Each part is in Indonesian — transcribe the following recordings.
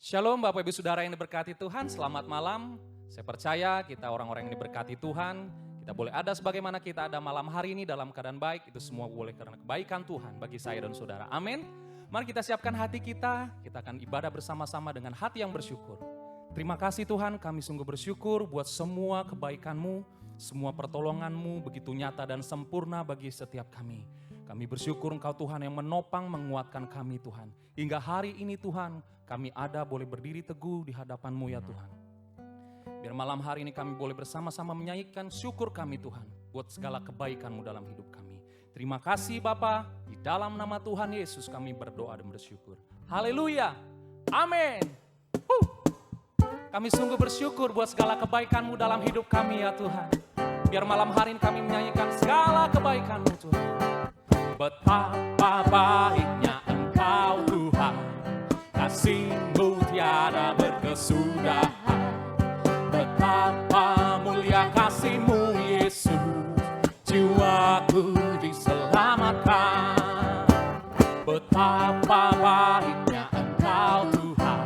Shalom Bapak Ibu Saudara yang diberkati Tuhan, selamat malam. Saya percaya kita orang-orang yang diberkati Tuhan, kita boleh ada sebagaimana kita ada malam hari ini dalam keadaan baik, itu semua boleh karena kebaikan Tuhan bagi saya dan saudara. Amin. Mari kita siapkan hati kita akan ibadah bersama-sama dengan hati yang bersyukur. Terima kasih Tuhan, kami sungguh bersyukur buat semua kebaikan-Mu, semua pertolongan-Mu begitu nyata dan sempurna bagi setiap kami. Kami bersyukur Engkau Tuhan yang menopang, menguatkan kami Tuhan. Hingga hari ini Tuhan, kami ada boleh berdiri teguh di hadapan-Mu ya Tuhan. Biar malam hari ini kami boleh bersama-sama menyanyikan syukur kami Tuhan, buat segala kebaikan-Mu dalam hidup kami. Terima kasih Bapa, di dalam nama Tuhan Yesus kami berdoa dan bersyukur. Haleluya, amin. Kami sungguh bersyukur buat segala kebaikan-Mu dalam hidup kami ya Tuhan. Biar malam hari ini kami menyanyikan segala kebaikan-Mu Tuhan. Betapa baiknya Engkau Tuhan, kasih-Mu tiada berkesudahan. Betapa mulia kasih-Mu Yesus, jiwaku diselamatkan. Betapa baiknya Engkau Tuhan,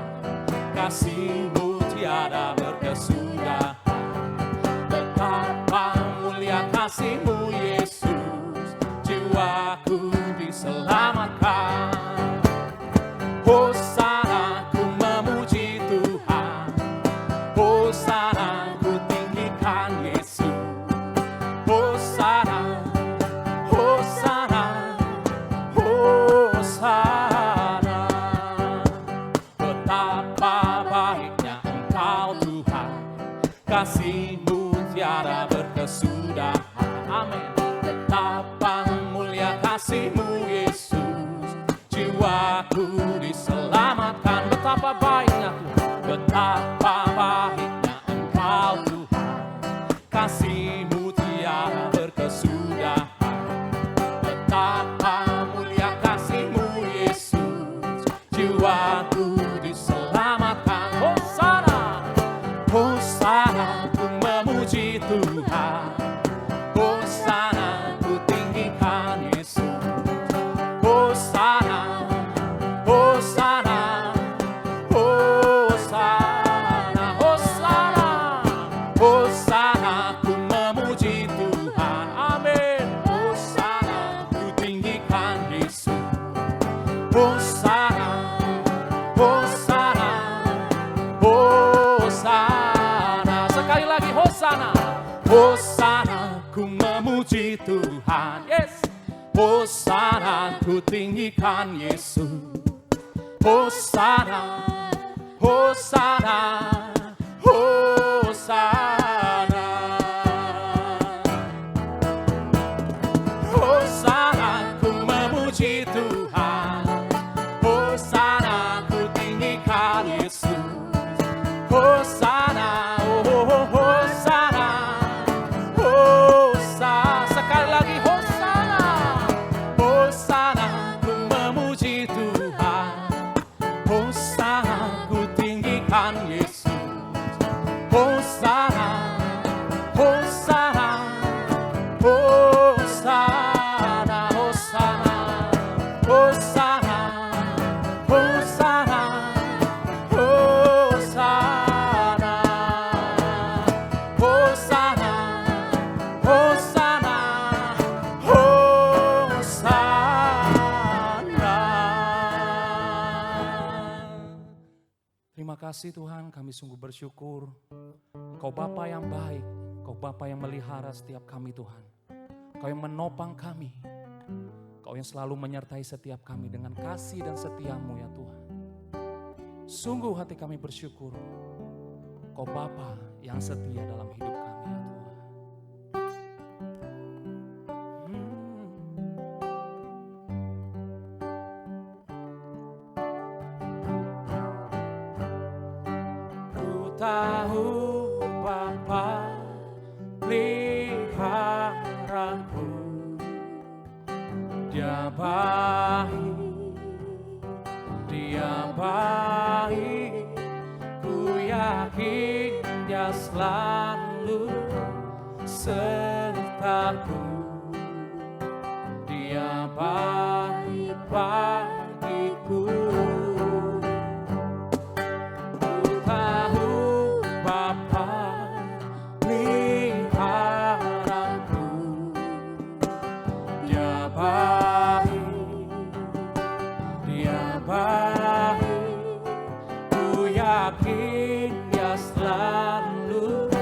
kasih-Mu tiada berkesudahan. Betapa mulia kasih-Mu Yesus, jiwaku diselamatkan. Hosana ku memuji Tuhan, Hosana ku tinggikan Yesus. Hosana, Hosana, Hosana. Betapa baiknya Engkau Tuhan, kasih-Mu tiada berkesudahan. Amin. Betapa mulia kasih-Mu Yesus, jiwaku diselamatkan. Betapa baiknya Tuhan, betapa baiknya Engkau Tuhan, kasih-Mu tiada berkesudahan. Betapa mulia kasih-Mu Yesus, jiwaku diselamatkan. Hosana, Hosana ku memuji Tuhan, Hosana ku tinggikan Yesus. Hosana, Hosana, Hosana, Hosana, Hosana ku memuji Tuhan. Amin. Hosana ku tinggikan Yesus. Hosana, Hosana, Hosana. Sekali lagi Hosana. Hosana ku memuji Tuhan. Yes. Hosana ku tinggikan Yesus. Hosana, Hosana, Hosana. Hosana ku memuji Tuhan. Hosana ku tinggikan Yesus. Hosana, oh, Hosana, Hosana. Sekali lagi Hosana, Hosana ku memuji Tuhan. Hosana ku tinggikan Yesus. Hosana, Hosana, Hosana, Hosana, Hosana, Hosana, Hosana, Hosana, Hosana, Hosana. Terima kasih Tuhan, kami sungguh bersyukur. Engkau Bapa yang baik, Engkau Bapa yang melihara setiap kami Tuhan. Engkau yang menopang kami, Engkau yang selalu menyertai setiap kami dengan kasih dan setia-Mu ya Tuhan. Sungguh hati kami bersyukur, Engkau Bapa yang setia dalam hidup kami ya Tuhan. Ku tahu Bapa peliharaku, Dia baik, Dia baik, ku yakin Dia selalu sertaku. Dia baik bagiku. yakin Dia selalu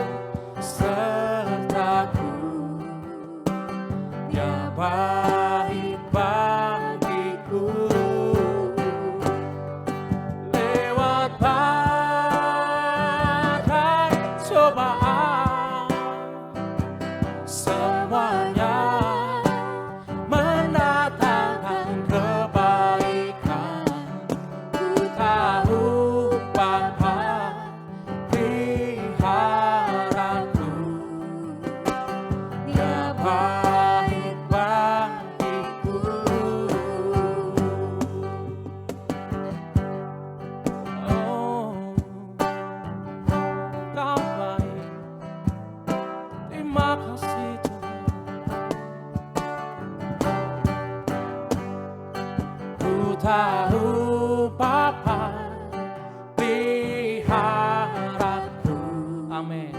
sertaku. Dia baik bagiku. Lewat badai cobaan, semuanya mendatangkan kebaikan. Ku tahu Bapa peliharaku. Dia baik bagiku. Oh, Kau baik. Terima kasih Tuhan. Ku tahu Bapa peliharaku. Amin.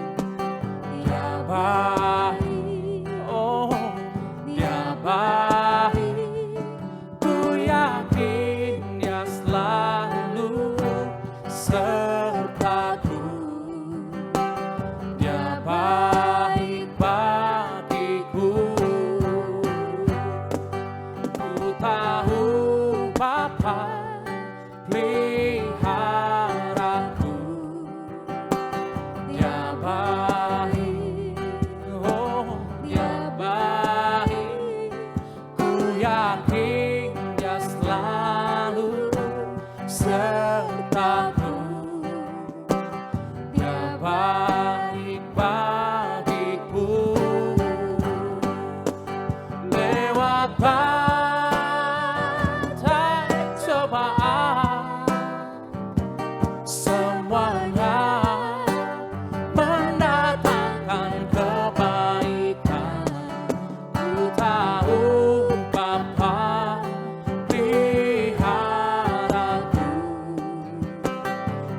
Dia baik, oh Dia baik. Ku yakin Dia selalu sertaku. Dia baik bagiku. Ku tahu Bapa peliharaku. Dia baik, oh Dia baik. Ku yakin Dia selalu sertaku. Dia baik bagiku. Lewat badai cobaan, semuanya mendatangkan kebaikan. Ku tahu Bapa peliharaku.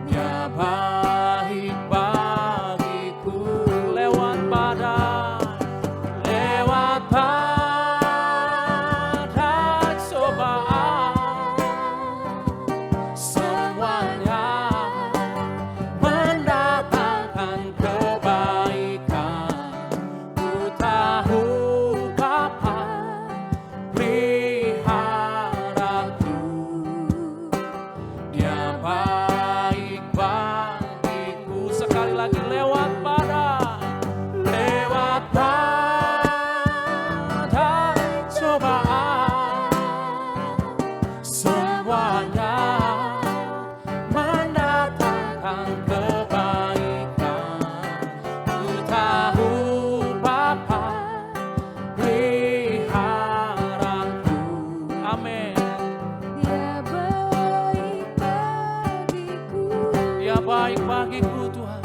Dia baik bagiku. Lewat badai cobaan, semuanya mendatangkan kebaikan. Ku tahu Bapa peliharaku. Dia baik bagiku. Sekali lagi, lewat badai cobaan, semuanya mendatangkan kebaikan. Ku tahu Bapa peliharaku. Amin. Dia baik bagiku. Dia baik bagiku Tuhan.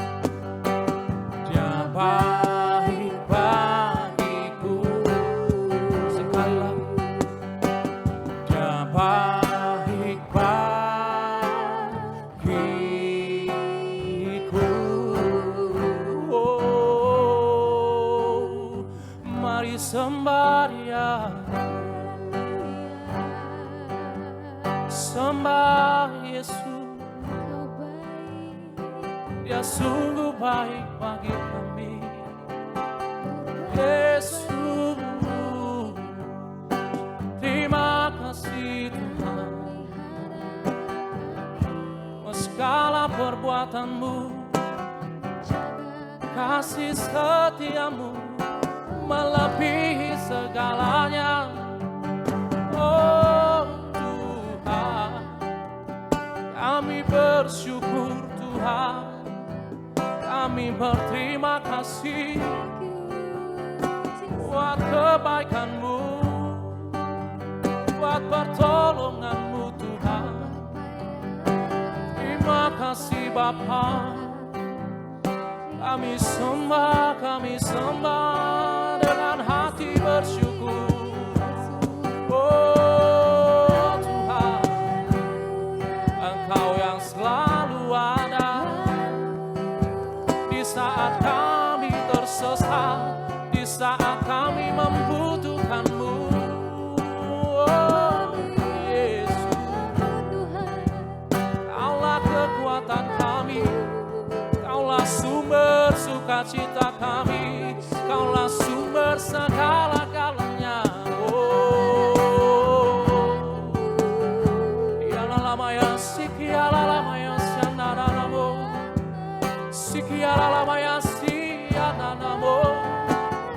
Dia baik bagiku. Sekali lagi. Dia baik bagiku. Oh, mari sembah Dia. Sembah Yesus. Kau baik, Dia sungguh baik bagi kami. Yesus, terima kasih Tuhan. Segala perbuatan-Mu, kasih setia-Mu melebihi segalanya. Oh Tuhan, kami bersyukur Tuhan. Kami berterima kasih buat kebaikan-Mu, buat pertolongan-Mu Tuhan. Terima kasih Bapa. Kami sembah dengan hati bersyukur. Oh Tuhan, Engkau yang selalu ada di saat kami tersesat, di saat kami membutuhkan-Mu. Oh Yesus, Kaulah kekuatan kami, sukacita kami, Kaulah sumber segala-galanya. Oh, Yalalamaya sikialalamaya siananamo, Sikialalamaya siananamo,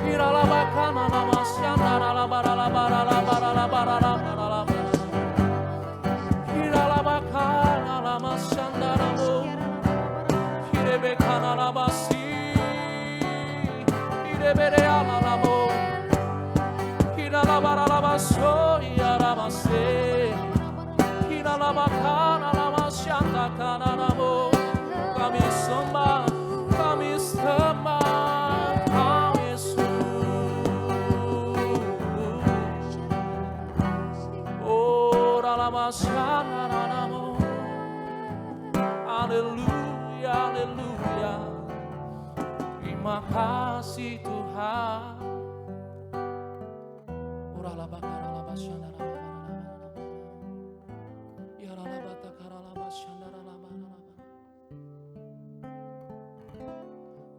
Iralabakananama siananalabaralabaralabaralabaralabaralabaralabar, Iralabakananama siananamo, Irebekanalabasi, Ireberealalamo, Iralabaralabaso, Yarabase, Iralabakanalamasyantakananamo. Kami sembah, kami sembah Kau Yesus. Oh, ralamasyananamo. Haleluya, haleluya. Terima kasih Tuhan.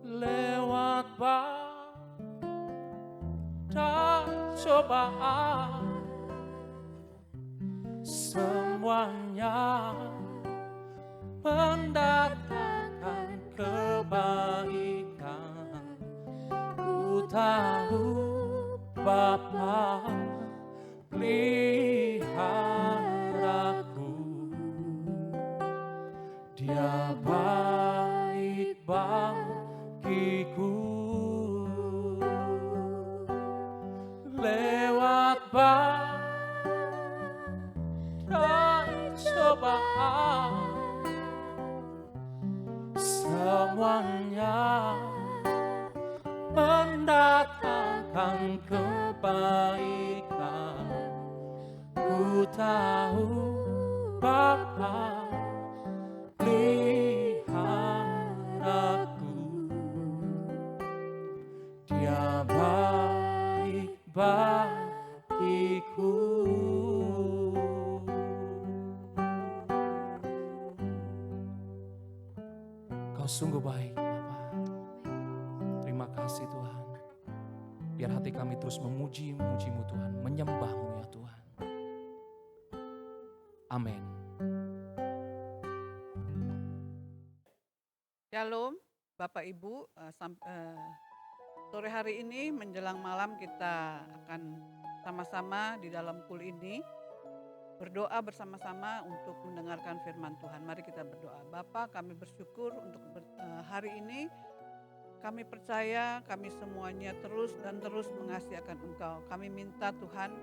Lewat badai cobaan, semuanya mendatangkan kebaikan. Ku tahu Bapa peliharaku, Dia baik bagiku. Lewat badai cobaan, semuanya mendatangkan kebaikan. Ku tahu Bapa peliharaku, Dia baik bagiku. Kau sungguh baik Bapa. Terima kasih Tuhan. Biar hati kami terus memuji-muji-Mu Tuhan, menyembah-Mu ya Tuhan. Amin. Shalom Bapak Ibu, sore hari ini menjelang malam kita akan sama-sama di dalam kul ini berdoa bersama-sama untuk mendengarkan firman Tuhan. Mari kita berdoa. Bapa, kami bersyukur untuk hari ini. Kami percaya kami semuanya terus dan terus mengasihi akan Engkau. Kami minta Tuhan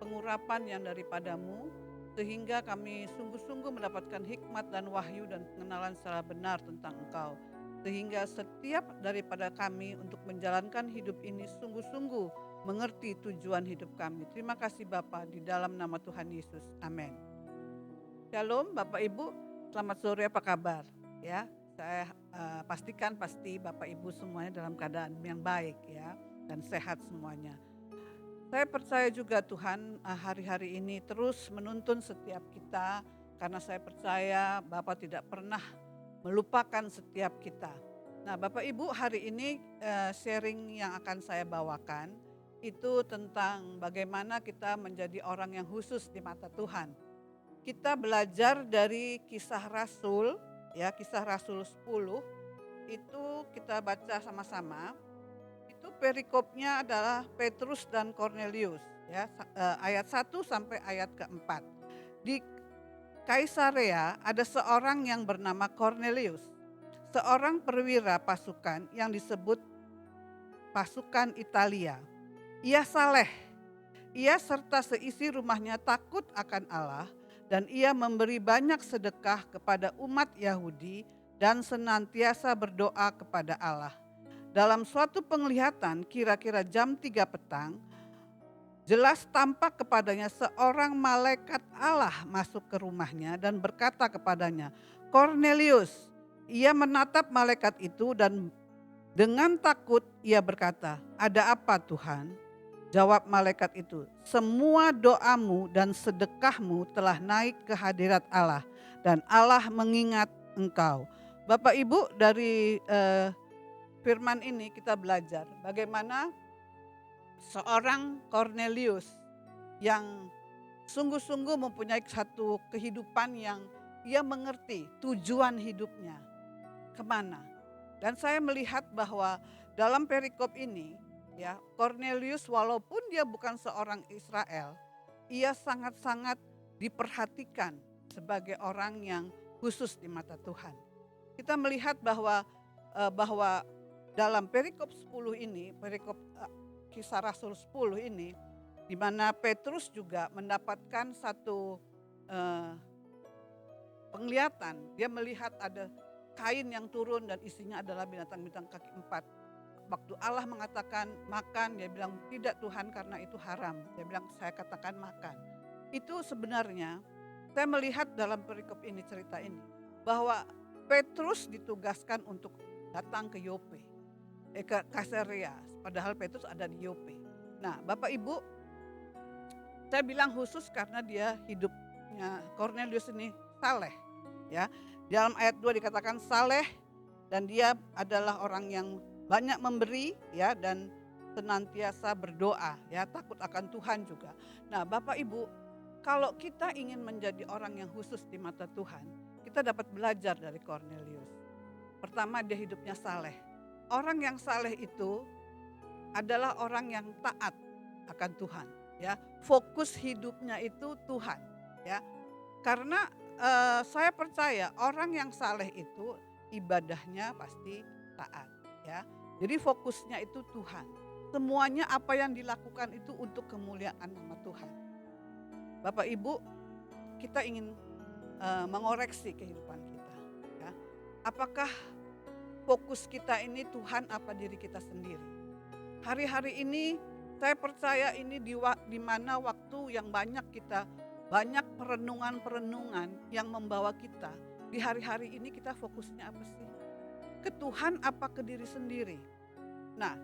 pengurapan yang daripada-Mu, sehingga kami sungguh-sungguh mendapatkan hikmat dan wahyu dan pengenalan secara benar tentang Engkau. Sehingga setiap daripada kami untuk menjalankan hidup ini sungguh-sungguh mengerti tujuan hidup kami. Terima kasih Bapa, di dalam nama Tuhan Yesus. Amin. Shalom Bapak Ibu, selamat sore, apa kabar? Ya, saya pastikan pasti Bapak Ibu semuanya dalam keadaan yang baik ya, dan sehat semuanya. Saya percaya juga Tuhan hari-hari ini terus menuntun setiap kita, karena saya percaya Bapak tidak pernah melupakan setiap kita. Nah Bapak Ibu, hari ini sharing yang akan saya bawakan itu tentang bagaimana kita menjadi orang yang khusus di mata Tuhan. Kita belajar dari Kisah Rasul, ya, Kisah Rasul 10, itu kita baca sama-sama. Itu perikopnya adalah Petrus dan Kornelius, ya, ayat 1 sampai ayat keempat. Di Kaisarea ada seorang yang bernama Kornelius, seorang perwira pasukan yang disebut pasukan Italia. Ia saleh, ia serta seisi rumahnya takut akan Allah, dan ia memberi banyak sedekah kepada umat Yahudi dan senantiasa berdoa kepada Allah. Dalam suatu penglihatan kira-kira jam 3 petang, jelas tampak kepadanya seorang malaikat Allah masuk ke rumahnya dan berkata kepadanya, "Kornelius." Ia menatap malaikat itu dan dengan takut ia berkata, "Ada apa Tuhan?" Jawab malaikat itu, "Semua doamu dan sedekahmu telah naik ke hadirat Allah, dan Allah mengingat engkau." Bapak Ibu, dari firman ini kita belajar bagaimana seorang Cornelius yang sungguh-sungguh mempunyai satu kehidupan yang ia mengerti tujuan hidupnya kemana. Dan saya melihat bahwa dalam perikop ini ya, Cornelius walaupun dia bukan seorang Israel, ia sangat-sangat diperhatikan sebagai orang yang khusus di mata Tuhan. Kita melihat bahwa dalam perikop 10 ini, perikop Kisah Rasul 10 ini, di mana Petrus juga mendapatkan satu penglihatan. Dia melihat ada kain yang turun dan isinya adalah binatang-binatang kaki 4. Waktu Allah mengatakan makan, dia bilang tidak Tuhan karena itu haram. Dia bilang saya katakan makan. Itu sebenarnya saya melihat dalam perikop ini, cerita ini, bahwa Petrus ditugaskan untuk datang ke Yope, ke Kaisarea, padahal Petrus ada di Yope. Nah Bapak Ibu, saya bilang khusus karena dia hidupnya Cornelius ini saleh. Ya, dalam ayat 2 dikatakan saleh dan dia adalah orang yang banyak memberi ya, dan senantiasa berdoa ya, takut akan Tuhan juga. Nah Bapak Ibu, kalau kita ingin menjadi orang yang khusus di mata Tuhan, kita dapat belajar dari Cornelius. Pertama, dia hidupnya saleh. Orang yang saleh itu adalah orang yang taat akan Tuhan ya. Fokus hidupnya itu Tuhan ya. Karena saya percaya orang yang saleh itu ibadahnya pasti taat ya. Jadi fokusnya itu Tuhan. Semuanya apa yang dilakukan itu untuk kemuliaan nama Tuhan. Bapak Ibu, kita ingin mengoreksi kehidupan kita ya. Apakah fokus kita ini Tuhan apa diri kita sendiri? Hari-hari ini saya percaya ini di mana waktu yang banyak perenungan-perenungan yang membawa kita. Di hari-hari ini kita fokusnya apa sih? Ke Tuhan apa ke diri sendiri? Nah,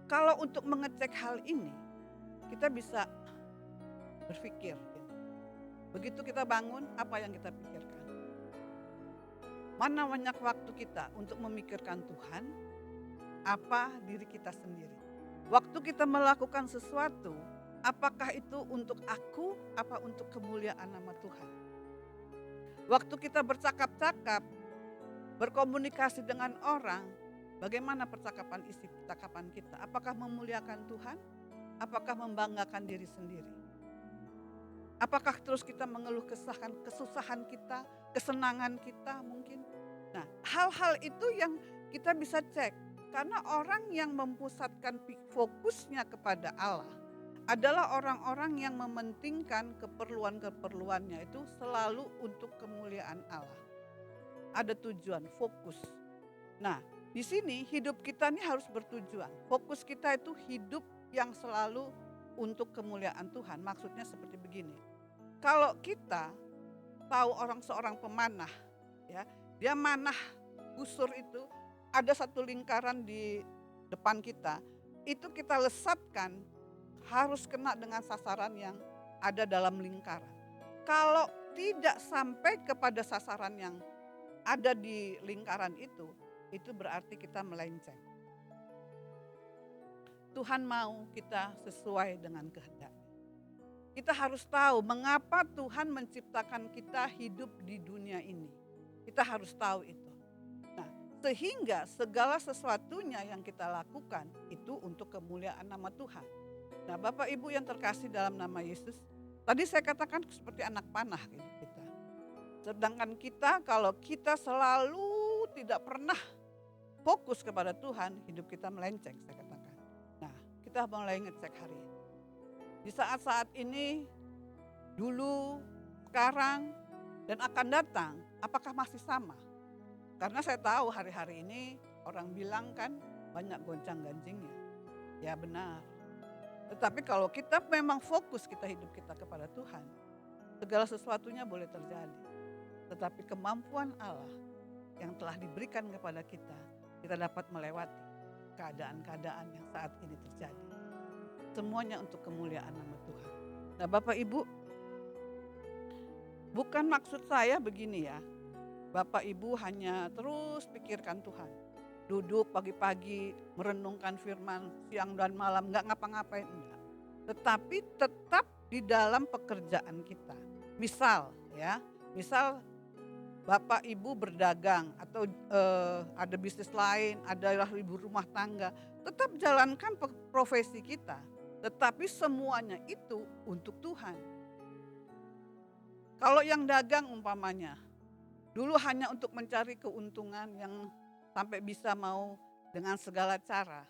kalau untuk mengecek hal ini, kita bisa berpikir. Begitu kita bangun, apa yang kita pikirkan? Mana banyak waktu kita untuk memikirkan Tuhan, apa diri kita sendiri? Waktu kita melakukan sesuatu, apakah itu untuk aku, apa untuk kemuliaan nama Tuhan? Waktu kita bercakap-cakap, berkomunikasi dengan orang, bagaimana isi percakapan kita? Apakah memuliakan Tuhan? Apakah membanggakan diri sendiri? Apakah terus kita mengeluh kesusahan kita, kesenangan kita mungkin? Nah, hal-hal itu yang kita bisa cek. Karena orang yang memusatkan fokusnya kepada Allah adalah orang-orang yang mementingkan keperluan-keperluannya itu selalu untuk kemuliaan Allah. Ada tujuan, fokus. Nah, di sini hidup kita ini harus bertujuan. Fokus kita itu hidup yang selalu untuk kemuliaan Tuhan. Maksudnya seperti begini. Kalau kita tahu seorang pemanah, ya, dia manah busur itu ada satu lingkaran di depan kita, itu kita lesatkan harus kena dengan sasaran yang ada dalam lingkaran. Kalau tidak sampai kepada sasaran yang ada di lingkaran itu berarti kita melenceng. Tuhan mau kita sesuai dengan kehendak. Kita harus tahu mengapa Tuhan menciptakan kita hidup di dunia ini. Kita harus tahu itu. Nah, sehingga segala sesuatunya yang kita lakukan itu untuk kemuliaan nama Tuhan. Nah, Bapak Ibu yang terkasih dalam nama Yesus, tadi saya katakan seperti anak panah kita. Sedangkan kita kalau kita selalu tidak pernah fokus kepada Tuhan, hidup kita melenceng, saya katakan. Nah, kita mulai ngecek hari ini. Di saat-saat ini, dulu, sekarang, dan akan datang, apakah masih sama? Karena saya tahu hari-hari ini orang bilang kan banyak goncang-gancingnya. Ya benar. Tetapi kalau kita memang fokus hidup kita kepada Tuhan, segala sesuatunya boleh terjadi. Tetapi kemampuan Allah yang telah diberikan kepada kita dapat melewati keadaan-keadaan yang saat ini terjadi. Semuanya untuk kemuliaan nama Tuhan. Nah Bapak Ibu, bukan maksud saya begini ya, Bapak Ibu hanya terus pikirkan Tuhan. duduk pagi-pagi merenungkan firman siang dan malam, nggak ngapa-ngapain, enggak. Tetapi tetap di dalam pekerjaan kita. Misal Bapak Ibu berdagang atau ada bisnis lain, adalah ibu rumah tangga, tetap jalankan profesi kita. Tetapi semuanya itu untuk Tuhan. Kalau yang dagang umpamanya, dulu hanya untuk mencari keuntungan yang sampai bisa mau dengan segala cara.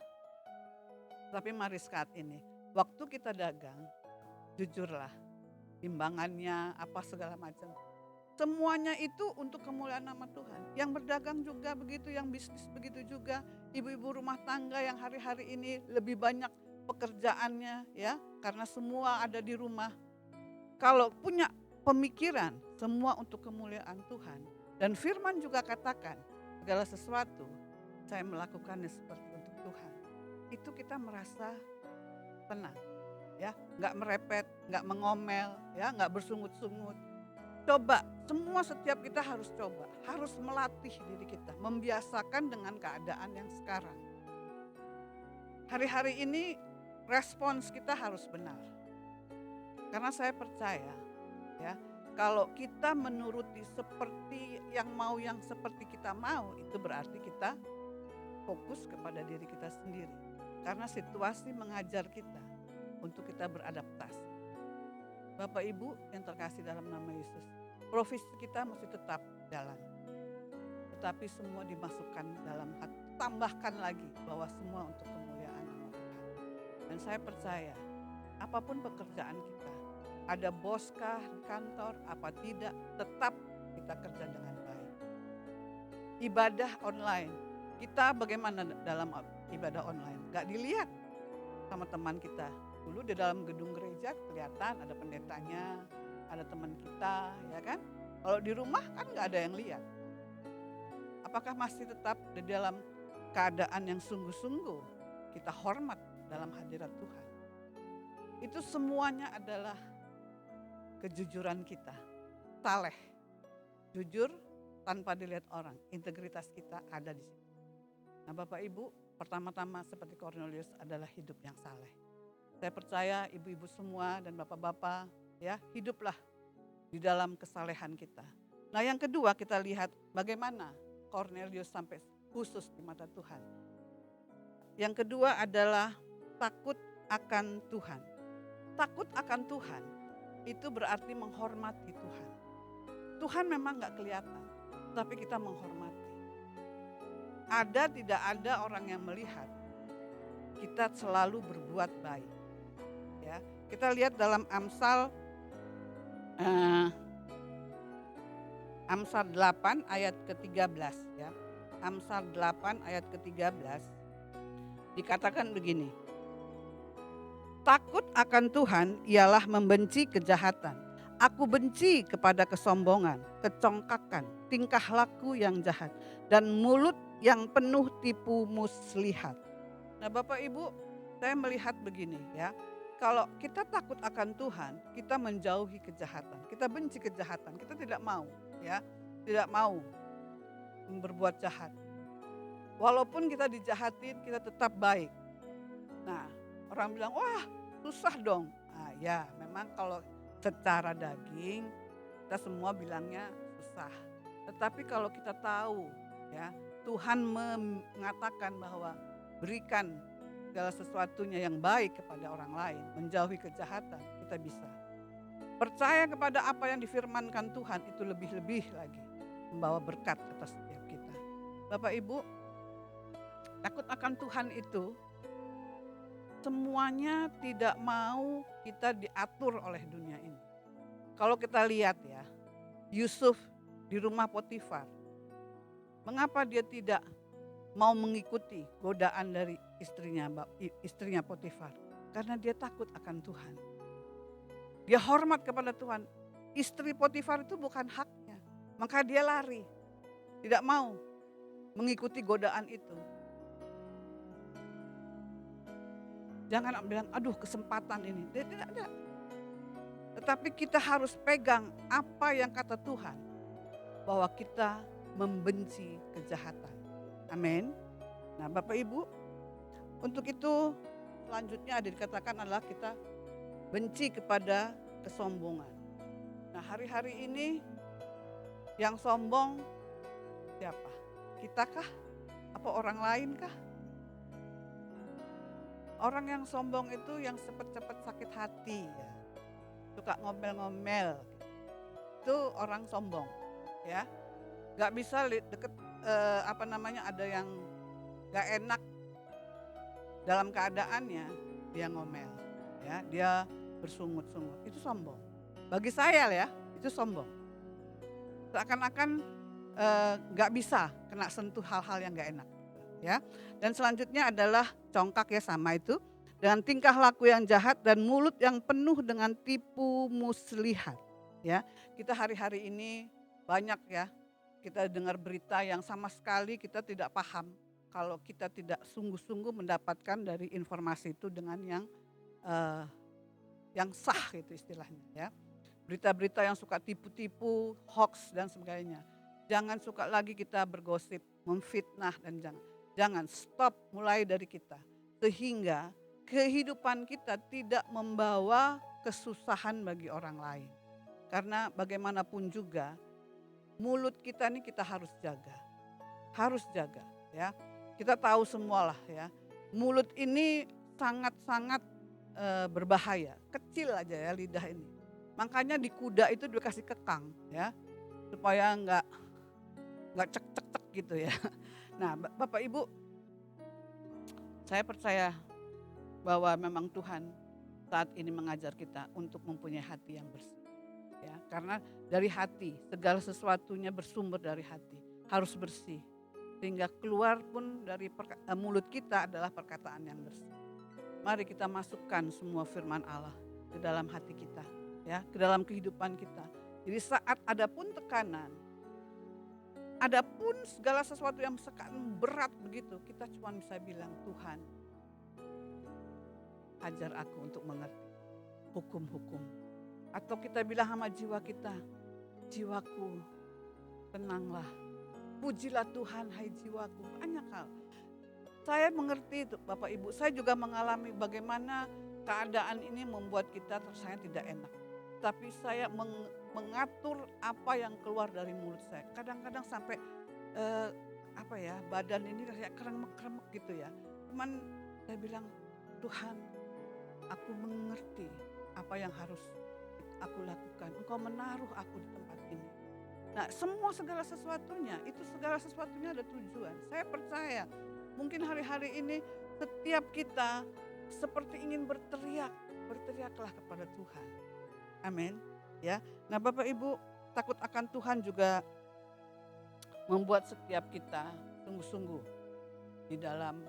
Tapi mari saat ini, waktu kita dagang, jujurlah, timbangannya apa segala macam. Semuanya itu untuk kemuliaan nama Tuhan. Yang berdagang juga begitu, yang bisnis begitu juga. Ibu-ibu rumah tangga yang hari-hari ini lebih banyak pekerjaannya ya, karena semua ada di rumah. Kalau punya pemikiran semua untuk kemuliaan Tuhan. Dan firman juga katakan, segala sesuatu saya melakukannya seperti untuk Tuhan. Itu kita merasa tenang ya, nggak merepet, nggak mengomel ya, nggak bersungut-sungut. Coba, semua setiap kita harus coba, harus melatih diri kita, membiasakan dengan keadaan yang sekarang. Hari-hari ini respons kita harus benar. Karena saya percaya ya, kalau kita menuruti seperti yang seperti kita mau, itu berarti kita fokus kepada diri kita sendiri. Karena situasi mengajar kita untuk kita beradaptasi. Bapak Ibu yang terkasih dalam nama Yesus, profesi kita mesti tetap jalan. Tetapi semua dimasukkan dalam hati, tambahkan lagi bahwa semua untuk kemuliaan nama Tuhan. Dan saya percaya, apapun pekerjaan kita, ada bos kah di kantor, apa tidak, tetap kita kerja dengan baik. Ibadah online, kita bagaimana dalam ibadah online? Gak dilihat sama teman kita. Dulu di dalam gedung gereja kelihatan ada pendetanya, ada teman kita, ya kan? Kalau di rumah kan nggak ada yang lihat. Apakah masih tetap di dalam keadaan yang sungguh-sungguh kita hormat dalam hadirat Tuhan? Itu semuanya adalah kejujuran kita, saleh, jujur tanpa dilihat orang, integritas kita ada di situ. Nah Bapak Ibu, pertama-tama seperti Cornelius adalah hidup yang saleh. Saya percaya ibu-ibu semua dan bapak-bapak ya, hiduplah di dalam kesalehan kita. Nah yang kedua kita lihat bagaimana Cornelius sampai khusus di mata Tuhan. Yang kedua adalah takut akan Tuhan. Takut akan Tuhan itu berarti menghormati Tuhan. Tuhan memang gak kelihatan, tapi kita menghormati. Ada tidak ada orang yang melihat, kita selalu berbuat baik. Ya, kita lihat dalam Amsal 8 ayat ke-13 ya. Amsal 8 ayat ke-13 dikatakan begini. Takut akan Tuhan ialah membenci kejahatan. Aku benci kepada kesombongan, kecongkakan, tingkah laku yang jahat, dan mulut yang penuh tipu muslihat. Nah Bapak Ibu, saya melihat begini ya. Kalau kita takut akan Tuhan, kita menjauhi kejahatan. Kita benci kejahatan, kita tidak mau ya. Tidak mau berbuat jahat. Walaupun kita dijahatin, kita tetap baik. Nah, orang bilang, wah susah dong. Nah, ya memang kalau secara daging, kita semua bilangnya susah. Tetapi kalau kita tahu ya, Tuhan mengatakan bahwa berikan segala sesuatunya yang baik kepada orang lain, menjauhi kejahatan, kita bisa. Percaya kepada apa yang difirmankan Tuhan itu lebih-lebih lagi membawa berkat atas setiap kita. Bapak Ibu, takut akan Tuhan itu semuanya tidak mau kita diatur oleh dunia ini. Kalau kita lihat ya, Yusuf di rumah Potifar, mengapa dia tidak mau mengikuti godaan dari istrinya Potifar? Karena dia takut akan Tuhan. Dia hormat kepada Tuhan. Istri Potifar itu bukan haknya. Maka dia lari. Tidak mau mengikuti godaan itu. Jangan bilang, aduh kesempatan ini. Tidak ada. Tetapi kita harus pegang apa yang kata Tuhan. Bahwa kita membenci kejahatan. Amin. Nah Bapak Ibu, untuk itu selanjutnya ada dikatakan adalah kita benci kepada kesombongan. Nah hari-hari ini yang sombong siapa? Kita kah? Apa orang lain kah? Orang yang sombong itu yang cepat-cepat sakit hati ya. Suka ngomel-ngomel. Itu orang sombong ya. Gak bisa deket ada yang gak enak dalam keadaannya, dia ngomel ya, dia bersungut-sungut. Itu sombong. Bagi saya ya, itu sombong. Seakan-akan gak bisa kena sentuh hal-hal yang gak enak ya. Dan selanjutnya adalah congkak ya, sama itu, dengan tingkah laku yang jahat dan mulut yang penuh dengan tipu muslihat ya. Kita hari-hari ini banyak ya, kita dengar berita yang sama sekali kita tidak paham kalau kita tidak sungguh-sungguh mendapatkan dari informasi itu dengan yang sah gitu istilahnya ya. Berita-berita yang suka tipu-tipu, hoax dan sebagainya. Jangan suka lagi kita bergosip, memfitnah dan jangan stop mulai dari kita. Sehingga kehidupan kita tidak membawa kesusahan bagi orang lain. Karena bagaimanapun juga mulut kita ini kita harus jaga. Harus jaga ya. Kita tahu semualah ya. Mulut ini sangat-sangat berbahaya. Kecil aja ya lidah ini. Makanya di kuda itu dikasih kekang ya. Supaya enggak cek-cek gitu ya. Nah, Bapak Ibu, saya percaya bahwa memang Tuhan saat ini mengajar kita untuk mempunyai hati yang bersih. Ya, karena dari hati, segala sesuatunya bersumber dari hati, harus bersih. Sehingga keluar pun dari mulut kita adalah perkataan yang bersih. Mari kita masukkan semua firman Allah ke dalam hati kita, ya, ke dalam kehidupan kita. Jadi saat ada pun tekanan, ada pun segala sesuatu yang sekarang berat begitu, kita cuma bisa bilang, Tuhan, ajar aku untuk mengerti hukum-hukum. Atau kita bilang sama jiwa kita, jiwaku tenanglah, pujilah Tuhan hai jiwaku. Banyak hal. Saya mengerti itu Bapak Ibu, saya juga mengalami bagaimana keadaan ini membuat kita rasanya tidak enak. Tapi saya mengatur apa yang keluar dari mulut saya. Kadang-kadang sampai badan ini rasanya kremek-kremek gitu ya. Cuman saya bilang, Tuhan, aku mengerti apa yang harus aku lakukan. Engkau menaruh aku di tempat ini. Nah, segala sesuatunya, itu segala sesuatunya ada tujuan. Saya percaya, mungkin hari-hari ini setiap kita seperti ingin berteriaklah kepada Tuhan. Amin. Ya. Nah, Bapak Ibu, takut akan Tuhan juga membuat setiap kita sungguh-sungguh di dalam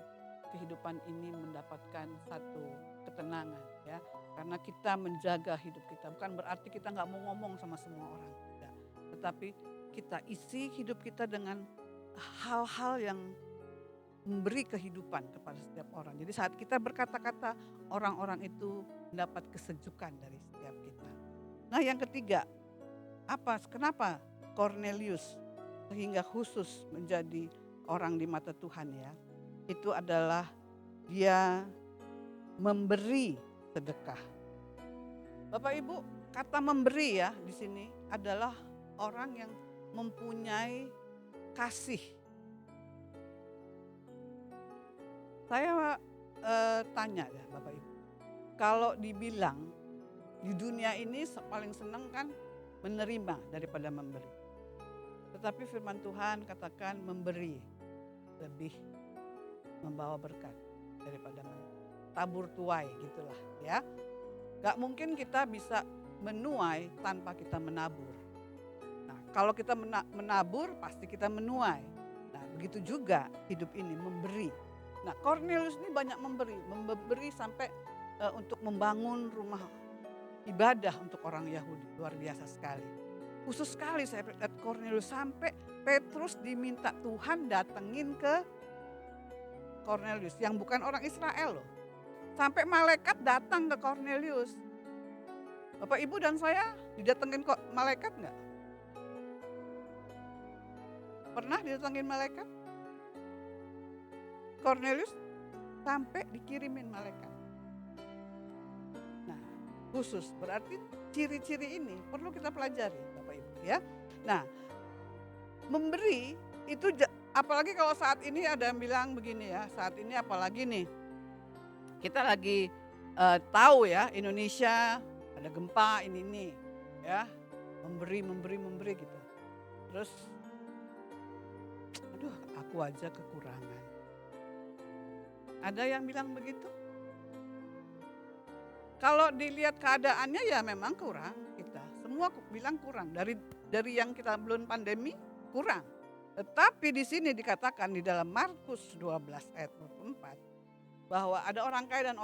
kehidupan ini mendapatkan satu ketenangan ya. Karena kita menjaga hidup kita, bukan berarti kita nggak mau ngomong sama semua orang, ya. Tetapi kita isi hidup kita dengan hal-hal yang memberi kehidupan kepada setiap orang. Jadi saat kita berkata-kata, orang-orang itu mendapat kesejukan dari setiap kita. Nah yang ketiga, kenapa Cornelius sehingga khusus menjadi orang di mata Tuhan ya? Itu adalah dia memberi sedekah. Bapak Ibu, kata memberi ya di sini adalah orang yang mempunyai kasih. Saya tanya ya Bapak Ibu, kalau dibilang di dunia ini paling senang kan menerima daripada memberi. Tetapi firman Tuhan katakan memberi lebih membawa berkat daripada memberi. Tabur tuai gitulah ya. Gak mungkin kita bisa menuai tanpa kita menabur. Nah kalau kita menabur pasti kita menuai. Nah begitu juga hidup ini memberi. Nah Cornelius ini banyak memberi sampai untuk membangun rumah ibadah untuk orang Yahudi. Luar biasa sekali. Khusus sekali saya lihat Cornelius sampai Petrus diminta Tuhan datengin ke Cornelius yang bukan orang Israel loh. Sampai malaikat datang ke Cornelius. Bapak Ibu dan saya didatengin kok malaikat enggak? Pernah didatengin malaikat? Cornelius sampai dikirimin malaikat. Nah, khusus berarti ciri-ciri ini perlu kita pelajari Bapak Ibu ya. Nah, memberi itu apalagi kalau saat ini ada yang bilang begini ya, saat ini apalagi nih kita lagi tahu ya Indonesia ada gempa ini ya, memberi gitu. Terus aduh aku aja kekurangan. Ada yang bilang begitu? Kalau dilihat keadaannya ya memang kurang kita. Semua bilang kurang. Dari yang kita belum pandemi kurang. Tetapi di sini dikatakan di dalam Markus 12 ayat 24 bahwa ada orang kaya dan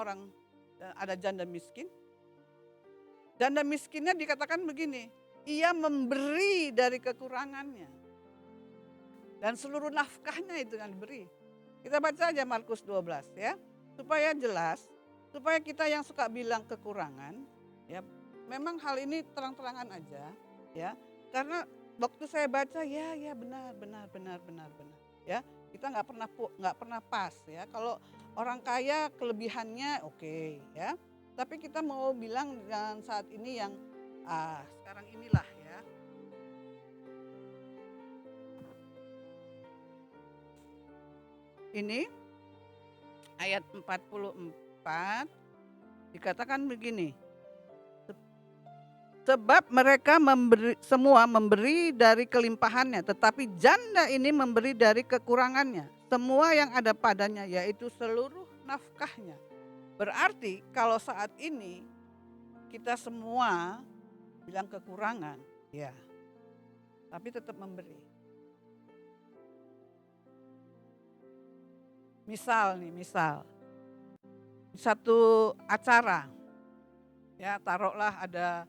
ada janda miskin. Janda miskinnya dikatakan begini, ia memberi dari kekurangannya. Dan seluruh nafkahnya itu yang diberi. Kita baca aja Markus 12 ya, supaya jelas, supaya kita yang suka bilang kekurangan, ya memang hal ini terang-terangan aja, ya. Karena waktu saya baca ya benar, ya kita nggak pernah pas ya. Kalau orang kaya kelebihannya oke, ya. Tapi kita mau bilang dengan saat ini yang sekarang inilah ya. Ini ayat 44 dikatakan begini. Sebab mereka semua memberi dari kelimpahannya, tetapi janda ini memberi dari kekurangannya. Semua yang ada padanya, yaitu seluruh nafkahnya. Berarti kalau saat ini kita semua bilang kekurangan, ya, tapi tetap memberi. Misal satu acara, ya taruhlah ada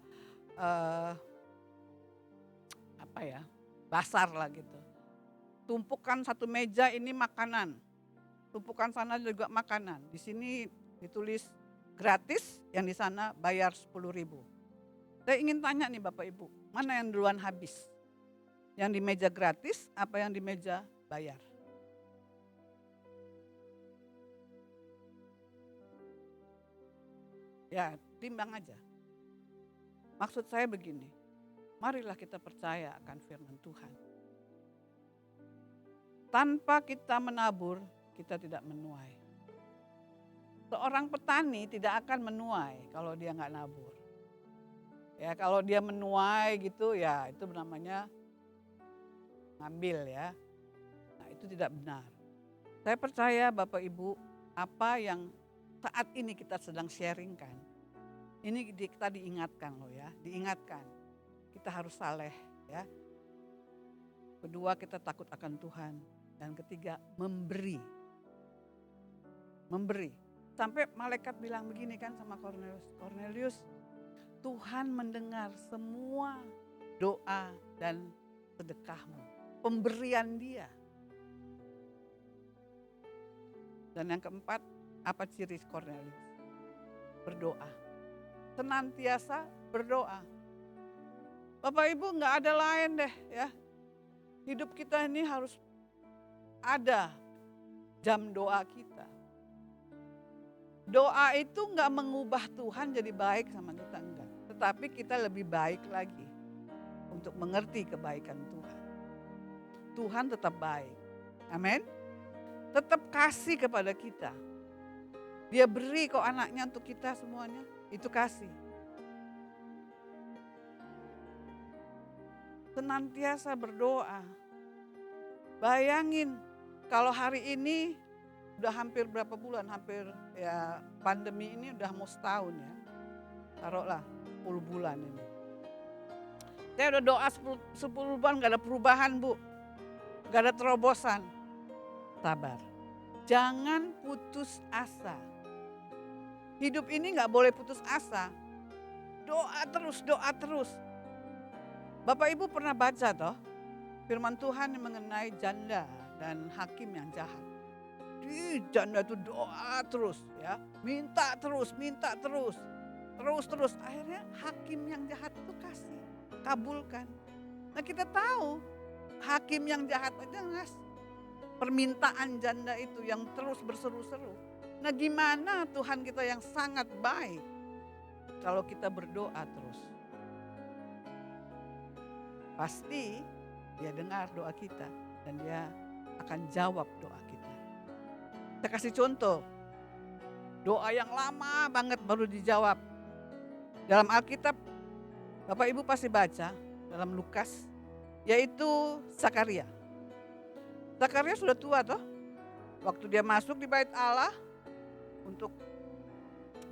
basar lah gitu. Tumpukan satu meja ini makanan, tumpukan sana juga makanan. Di sini ditulis gratis, yang di sana bayar 10.000. Saya ingin tanya nih Bapak Ibu, mana yang duluan habis? Yang di meja gratis apa yang di meja bayar? Ya, timbang aja. Maksud saya begini, marilah kita percaya akan firman Tuhan. Tanpa kita menabur, kita tidak menuai. Seorang petani tidak akan menuai kalau dia nggak nabur. Ya, kalau dia menuai gitu ya itu namanya ngambil ya. Nah, itu tidak benar. Saya percaya Bapak Ibu, apa yang saat ini kita sedang sharingkan, ini kita diingatkan loh ya, diingatkan. Kita harus saleh ya. Kedua, kita takut akan Tuhan. Dan ketiga, memberi. Memberi. Sampai malaikat bilang begini kan sama Cornelius. Cornelius, Tuhan mendengar semua doa dan sedekahmu. Pemberian dia. Dan yang keempat, apa ciri Cornelius? Berdoa. Senantiasa berdoa. Bapak Ibu nggak ada lain deh ya. Hidup kita ini harus ada jam doa kita. Doa itu nggak mengubah Tuhan jadi baik sama kita, enggak. Tetapi kita lebih baik lagi untuk mengerti kebaikan Tuhan. Tuhan tetap baik. Amin. Tetap kasih kepada kita. Dia beri kok anaknya untuk kita semuanya. Itu kasih. Senantiasa berdoa. Bayangin kalau hari ini udah hampir berapa bulan, hampir ya pandemi ini udah mau setahun ya. Taruhlah 10 bulan ini. Saya udah doa 10 bulan gak ada perubahan Bu. Gak ada terobosan. Sabar. Jangan putus asa. Hidup ini gak boleh putus asa. Doa terus. Bapak Ibu pernah baca toh firman Tuhan yang mengenai janda dan hakim yang jahat. Janda itu doa terus ya, minta terus. Akhirnya hakim yang jahat itu kasih, kabulkan. Nah kita tahu hakim yang jahat aja permintaan janda itu yang terus berseru-seru. Nah, gimana Tuhan kita yang sangat baik kalau kita berdoa terus? Pasti dia dengar doa kita dan dia akan jawab doa kita. Saya kasih contoh, doa yang lama banget baru dijawab. Dalam Alkitab, Bapak Ibu pasti baca dalam Lukas, yaitu Zakaria. Zakaria sudah tua toh, waktu dia masuk di bait Allah untuk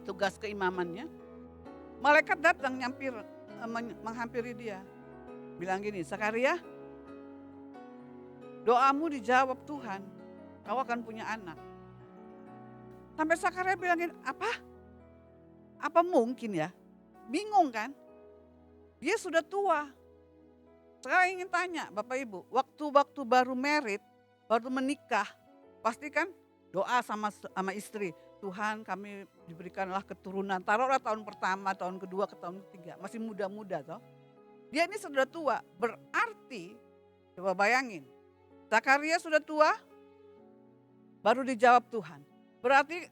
tugas keimamannya, malaikat datang menghampiri dia. Bilang gini, Zakaria, doamu dijawab Tuhan, kau akan punya anak. Sampai Zakaria bilang gini, apa? Apa mungkin ya? Bingung kan? Dia sudah tua. Sekarang ingin tanya Bapak Ibu, waktu baru married, baru menikah, pasti kan doa sama istri. Tuhan kami diberikanlah keturunan, taruhlah tahun pertama, tahun kedua, ke tahun ketiga. Masih muda-muda toh. Dia ini sudah tua, berarti coba bayangin. Zakaria sudah tua, baru dijawab Tuhan. Berarti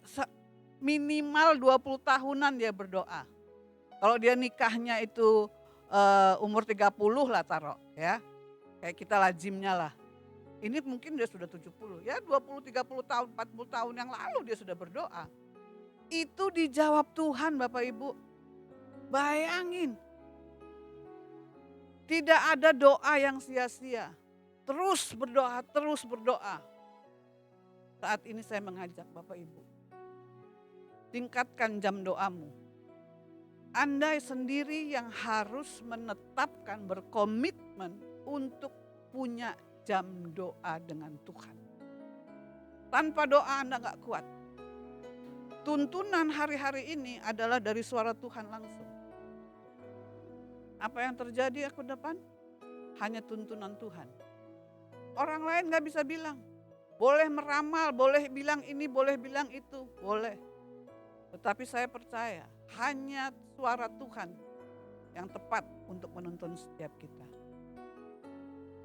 minimal 20 tahunan dia berdoa. Kalau dia nikahnya itu umur 30 lah taruh ya. Kayak kita lazimnya lah. Ini mungkin dia sudah 70, ya 20, 30 tahun, 40 tahun yang lalu dia sudah berdoa. Itu dijawab Tuhan Bapak Ibu. Bayangin. Tidak ada doa yang sia-sia. Terus berdoa, terus berdoa. Saat ini saya mengajak Bapak Ibu. Tingkatkan jam doamu. Anda sendiri yang harus menetapkan, berkomitmen untuk punya jam doa dengan Tuhan. Tanpa doa Anda gak kuat. Tuntunan hari-hari ini adalah dari suara Tuhan langsung. Apa yang terjadi ke depan? Hanya tuntunan Tuhan. Orang lain gak bisa bilang. Boleh meramal, boleh bilang ini, boleh bilang itu, boleh. Tetapi saya percaya hanya suara Tuhan yang tepat untuk menuntun setiap kita.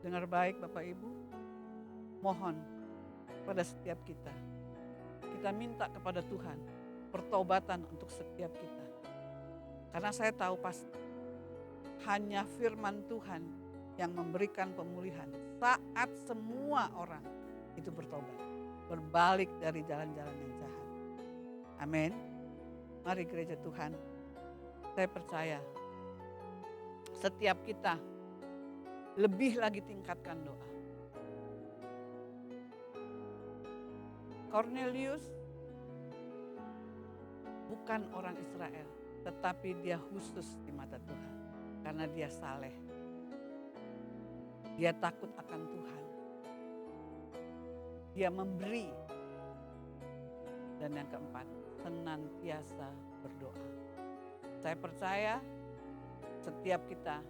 Dengar baik Bapak Ibu, mohon pada setiap kita. Kita minta kepada Tuhan pertobatan untuk setiap kita. Karena saya tahu pasti hanya firman Tuhan yang memberikan pemulihan saat semua orang itu bertobat. Berbalik dari jalan-jalan yang jahat. Amin. Mari gereja Tuhan, saya percaya setiap kita lebih lagi tingkatkan doa. Cornelius bukan orang Israel, tetapi dia khusus di mata Tuhan karena dia saleh. Dia takut akan Tuhan. Dia memberi. Dan yang keempat, senantiasa berdoa. Saya percaya setiap kita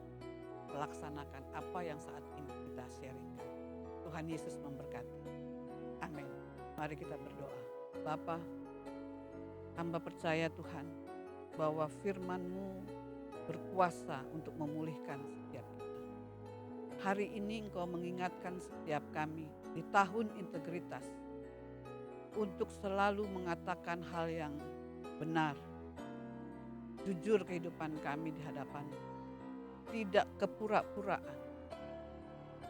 melaksanakan apa yang saat ini kita sharingkan. Tuhan Yesus memberkati. Amin. Mari kita berdoa. Bapa, hamba percaya Tuhan bahwa firman-Mu berkuasa untuk memulihkan setiap kita. Hari ini Engkau mengingatkan setiap kami di tahun integritas untuk selalu mengatakan hal yang benar, jujur kehidupan kami di hadapan-Mu. Tidak kepura-puraan.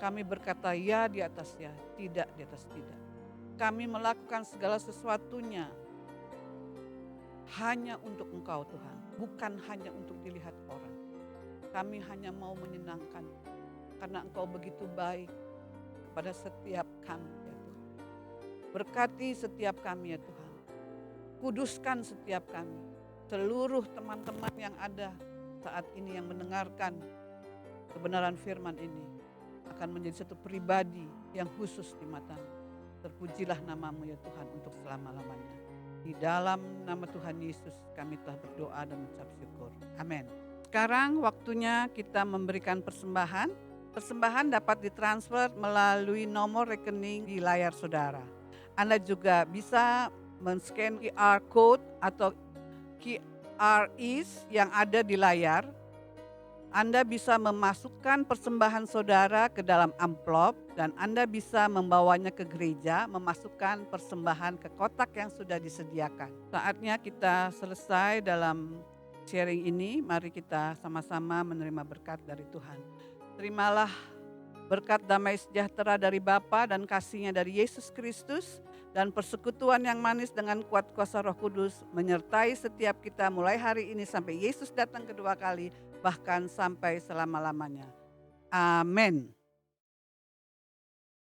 Kami berkata ya di atas ya, tidak di atas tidak. Kami melakukan segala sesuatunya hanya untuk Engkau Tuhan, bukan hanya untuk dilihat orang. Kami hanya mau menyenangkan karena Engkau begitu baik kepada setiap kami ya Tuhan. Berkati setiap kami ya Tuhan. Kuduskan setiap kami. Seluruh teman-teman yang ada saat ini yang mendengarkan kebenaran firman ini akan menjadi satu pribadi yang khusus di mata-Mu. Terpujilah nama-Mu ya Tuhan untuk selama-lamanya. Di dalam nama Tuhan Yesus kami telah berdoa dan mengucap syukur. Amin. Sekarang waktunya kita memberikan persembahan. Persembahan dapat ditransfer melalui nomor rekening di layar saudara. Anda juga bisa men-scan QR code atau QRIS yang ada di layar. Anda bisa memasukkan persembahan saudara ke dalam amplop dan Anda bisa membawanya ke gereja, memasukkan persembahan ke kotak yang sudah disediakan. Saatnya kita selesai dalam sharing ini, mari kita sama-sama menerima berkat dari Tuhan. Terimalah berkat damai sejahtera dari Bapa dan kasih-Nya dari Yesus Kristus dan persekutuan yang manis dengan kuat kuasa Roh Kudus menyertai setiap kita mulai hari ini sampai Yesus datang kedua kali, bahkan sampai selama-lamanya. Amin.